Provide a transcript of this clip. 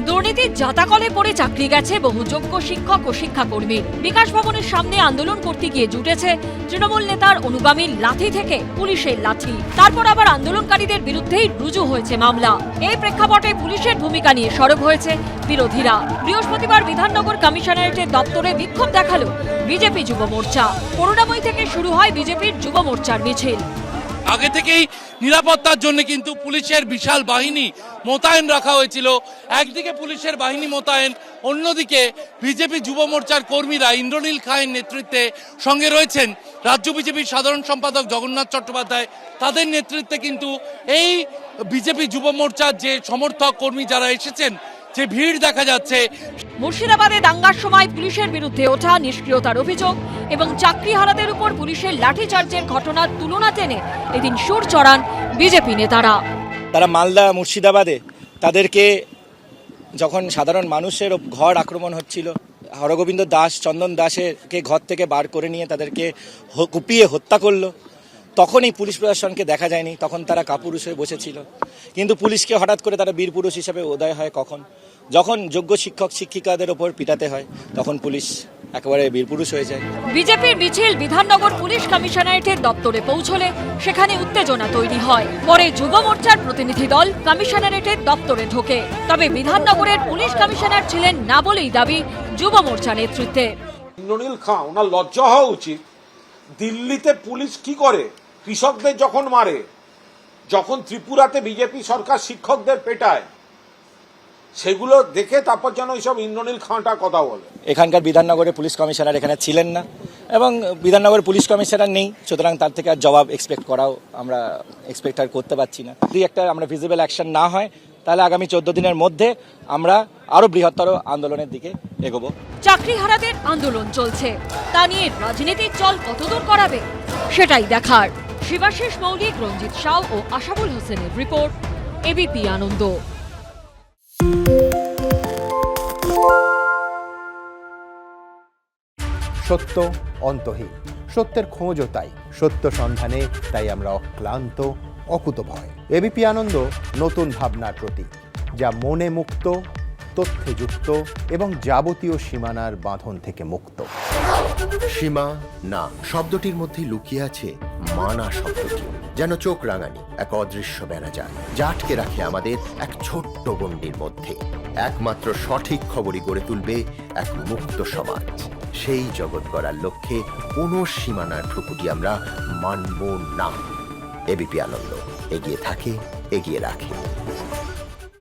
দুর্নীতির জাতাকলে পড়ে চাকরি গেছে বহু যোগ্য শিক্ষক ও শিক্ষাকর্মীর। বিকাশ ভবনের সামনে আন্দোলন করতে গিয়ে জুটেছে তৃণমূল নেতার অনুগামীর লাঠি থেকে পুলিশের লাঠি। তারপর আবার আন্দোলনকারীদের বিরুদ্ধেই রুজু হয়েছে মামলা। এই প্রেক্ষাপটে পুলিশের ভূমিকা নিয়ে সরব হয়েছে বিরোধীরা। বৃহস্পতিবার বিধাননগর কমিশনারেটের দপ্তরে বিক্ষোভ দেখালো বিজেপি যুব মোর্চা। করুণাময়ী থেকে শুরু হয় বিজেপির যুব মোর্চার মিছিল। আগে থেকেই নিরাপত্তার জন্য কিন্তু পুলিশের বিশাল বাহিনী মোতায়েন রাখা হয়েছিল। একদিকে পুলিশের বাহিনী মোতায়েন, অন্যদিকে বিজেপি যুব মোর্চার কর্মীরা ইন্দ্রনীল খাঁয়ের নেতৃত্বে সঙ্গে রয়েছেন রাজ্য বিজেপির সাধারণ সম্পাদক জগন্নাথ চট্টোপাধ্যায়। তাদের নেতৃত্বে কিন্তু এই বিজেপি যুব মোর্চার যে সমর্থক কর্মী যারা এসেছেন, যে ভিড় দেখা যাচ্ছে। মুর্শিদাবাদে দাঙ্গার সময় পুলিশের বিরুদ্ধে ওঠা নিষ্ক্রিয়তার অভিযোগ এবং চাকরিহারাদের উপর পুলিশের লাঠিচার্জের ঘটনার তুলনা টেনে এদিন সুর চড়ান বিজেপি নেতারা। তারা মালদা মুর্শিদাবাদে তাদেরকে যখন সাধারণ মানুষের ঘর আক্রমণ হচ্ছিল, হরগোবিন্দ দাস, চন্দন দাসকে ঘর থেকে বার করে নিয়ে তাদেরকে কুপিয়ে হত্যা করলো, তখন এই পুলিশ প্রশাসনকে দেখা যায়নি। তখন তারা কাপুরুষ হয়ে বসেছিল। কিন্তু পুলিশকে হঠাৎ করে তারা বীরপুরুষ হিসেবে উদয় হয় কখন? যখন যোগ্য শিক্ষক শিক্ষিকাদের ওপর পিটাতে হয়, তখন পুলিশ একেবারে বীরপুরুষ হয়ে যায়। বিজেপির মিছিল বিধাননগর পুলিশ কমিশনারেটের দপ্তরে পৌঁছলে সেখানে উত্তেজনা তৈরি হয়। পরে যুব মোর্চার প্রতিনিধি দল কমিশনারেটের দপ্তরে ঢোকে। তবে বিধাননগরের পুলিশ কমিশনার ছিলেন না বলেই দাবি যুব মোর্চা নেতৃত্বে। ইন্দ্রনীল খাঁ, ওনার লজ্জা হওয়া উচিত। দিল্লিতে পুলিশ কি করে? কৃষকদের যখন মারে, যখন ত্রিপুরাতে বিজেপি সরকার শিক্ষকদের পেটায়, সেগুলো দেখে তারপর যেন এইসব ইন্দ্রনীল খাঁটা কথা বলে। এখানকার বিধাননগরের পুলিশ কমিশনার এখানে ছিলেন না এবং বিধাননগর পুলিশ কমিশনার নেই, সুতরাং তার থেকে আর জবাব আমরা এক্সপেক্ট করতে পারছি না। যদি একটা আমরা ভিজিবল অ্যাকশন না হয়, তাহলে আগামী 14 দিনের মধ্যে আমরা আরো বৃহত্তর আন্দোলনের দিকে এগোবো। চাকরিহারাদের আন্দোলন চলছে, তা নিয়ে রাজনীতির চল কতদূর করাবে সেটাই দেখার। শিবাশিস মৌলিক, রঞ্জিত সাউ ও আশাবুল হোসেনের রিপোর্ট, এবিপি আনন্দ। সত্য অন্তহীন, সত্যের খোঁজও তাই, সত্য সন্ধানে তাই আমরা অক্লান্ত, অকুতভয়। এবিপি আনন্দ নতুন ভাবনার প্রতীক, যা মনে মুক্ত, তথ্যে যুক্ত এবং যাবতীয় সীমানার বাঁধন থেকে মুক্ত। সীমা না শব্দটির মধ্যে লুকিয়ে আছে মানা শব্দটি, যেন চোখ রাঙানি এক অদৃশ্য বেড়াজাল, যা আটকে রাখে আমাদের এক ছোট্ট গণ্ডির মধ্যে। একমাত্র সঠিক খবরই গড়ে তুলবে এক মুক্ত সমাজ। সেই জগৎ গড়ার লক্ষ্যে কোনো সীমানার ঠুকুটি আমরা মানব না। এবিপি আনন্দ এগিয়ে থাকে, এগিয়ে রাখে।